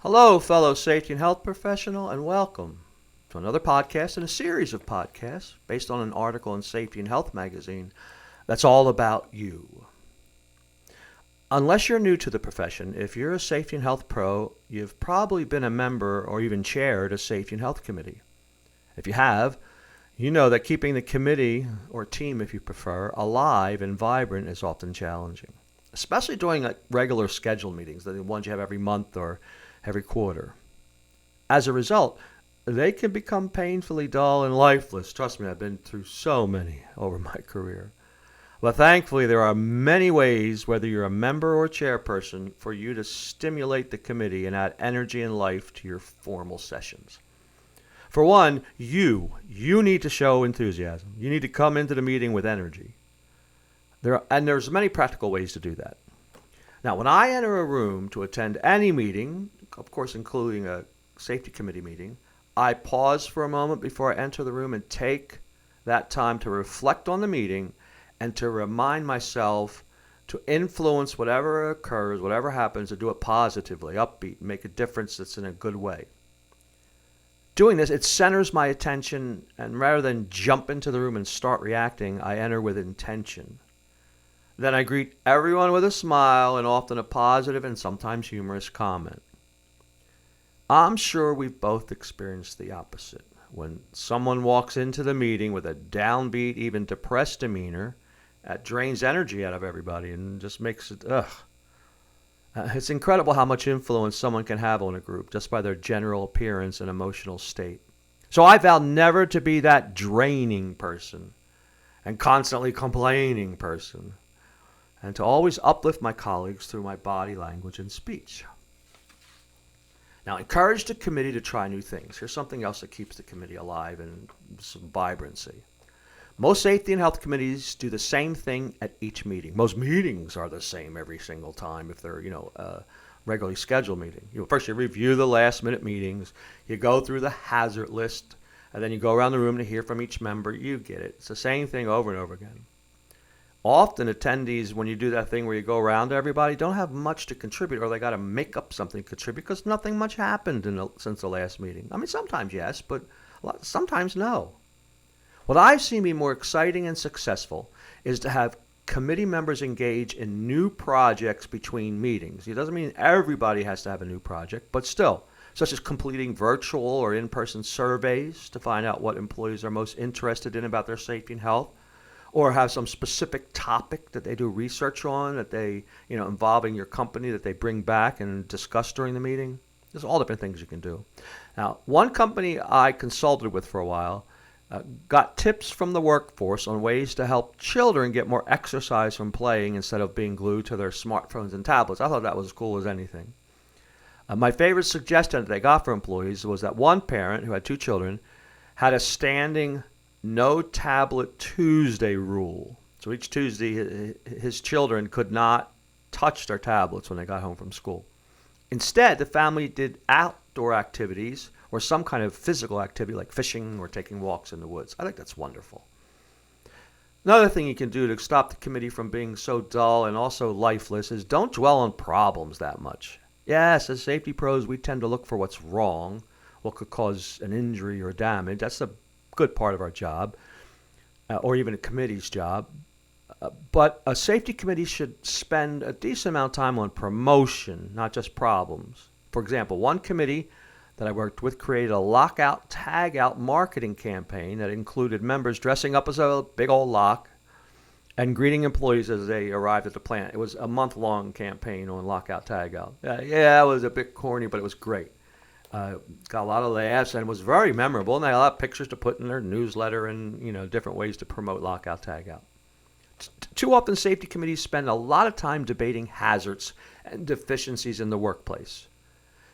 Hello, fellow safety and health professional, and welcome to another podcast in a series of podcasts based on an article in Safety and Health magazine that's all about you. Unless you're new to the profession, if you're a safety and health pro, you've probably been a member or even chaired a safety and health committee. If you have, you know that keeping the committee, or team if you prefer, alive and vibrant is often challenging, especially during regular scheduled meetings, the ones you have every month or every quarter. As a result, they can become painfully dull and lifeless. Trust me, I've been through so many over my career. But thankfully, there are many ways, whether you're a member or chairperson, for you to stimulate the committee and add energy and life to your formal sessions. For one, you need to show enthusiasm. You need to come into the meeting with energy. There's many practical ways to do that. Now, when I enter a room to attend any meeting, of course including a safety committee meeting, I pause for a moment before I enter the room and take that time to reflect on the meeting and to remind myself to influence whatever occurs, whatever happens, to do it positively, upbeat, make a difference that's in a good way. Doing this, it centers my attention, and rather than jump into the room and start reacting, I enter with intention. Then I greet everyone with a smile and often a positive and sometimes humorous comment. I'm sure we've both experienced the opposite. When someone walks into the meeting with a downbeat, even depressed demeanor, that drains energy out of everybody and just makes it, It's incredible how much influence someone can have on a group just by their general appearance and emotional state. So I vow never to be that draining person and constantly complaining person, and to always uplift my colleagues through my body language and speech. Now, encourage the committee to try new things. Here's something else that keeps the committee alive and some vibrancy. Most safety and health committees do the same thing at each meeting. Most meetings are the same every single time if they're, a regularly scheduled meeting. First you review the last minute meetings, you go through the hazard list, and then you go around the room to hear from each member. You get it. It's the same thing over and over again. Often attendees, when you do that thing where you go around to everybody, don't have much to contribute, or they got to make up something to contribute because nothing much happened since the last meeting. I mean, sometimes yes, but sometimes no. What I've seen be more exciting and successful is to have committee members engage in new projects between meetings. It doesn't mean everybody has to have a new project, but still, such as completing virtual or in-person surveys to find out what employees are most interested in about their safety and health, or have some specific topic that they do research on that they, involving your company that they bring back and discuss during the meeting. There's all different things you can do. Now, one company I consulted with for a while got tips from the workforce on ways to help children get more exercise from playing instead of being glued to their smartphones and tablets. I thought that was as cool as anything. My favorite suggestion that they got for employees was that one parent who had 2 children had a standing no tablet Tuesday rule. So each Tuesday, his children could not touch their tablets when they got home from school. Instead, the family did outdoor activities or some kind of physical activity like fishing or taking walks in the woods. I think that's wonderful. Another thing you can do to stop the committee from being so dull and also lifeless is don't dwell on problems that much. Yes, as safety pros, we tend to look for what's wrong, what could cause an injury or damage. That's the good part of our job, or even a committee's job. But a safety committee should spend a decent amount of time on promotion, not just problems. For example, one committee that I worked with created a lockout, tag-out marketing campaign that included members dressing up as a big old lock and greeting employees as they arrived at the plant. It was a month-long campaign on lockout, tag-out. It was a bit corny, but it was great. Got a lot of laughs and was very memorable, and they had a lot of pictures to put in their newsletter and different ways to promote lockout, tagout. Too often, safety committees spend a lot of time debating hazards and deficiencies in the workplace.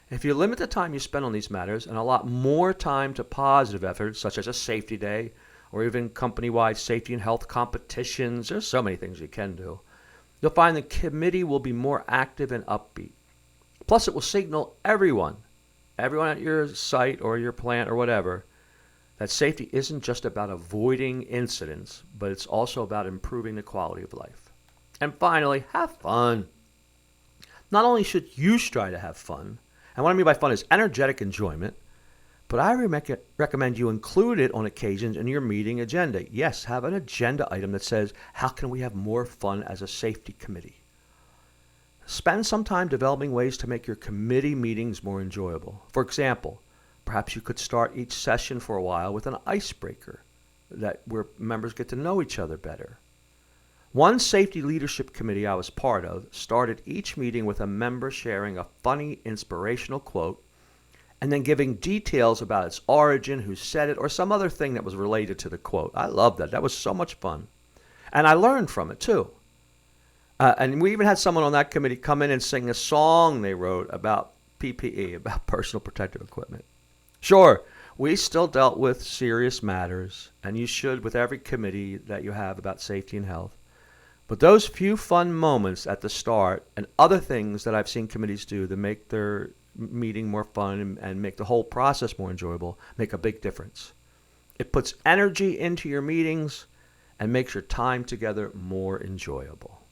If you limit the time you spend on these matters and a lot more time to positive efforts, such as a safety day or even company-wide safety and health competitions, there's so many things you can do, you'll find the committee will be more active and upbeat. Plus, it will signal everyone at your site or your plant or whatever, that safety isn't just about avoiding incidents, but it's also about improving the quality of life. And finally, have fun. Not only should you strive to have fun, And what I mean by fun is energetic enjoyment, but I recommend you include it on occasions in your meeting agenda. Yes, have an agenda item that says, how can we have more fun as a safety committee? Spend some time developing ways to make your committee meetings more enjoyable. For example, perhaps you could start each session for a while with an icebreaker where members get to know each other better. One safety leadership committee I was part of started each meeting with a member sharing a funny, inspirational quote and then giving details about its origin, who said it, or some other thing that was related to the quote. I loved that. That was so much fun. And I learned from it, too. And we even had someone on that committee come in and sing a song they wrote about PPE, about personal protective equipment. Sure, we still dealt with serious matters, and you should with every committee that you have about safety and health. But those few fun moments at the start and other things that I've seen committees do to make their meeting more fun and make the whole process more enjoyable make a big difference. It puts energy into your meetings and makes your time together more enjoyable.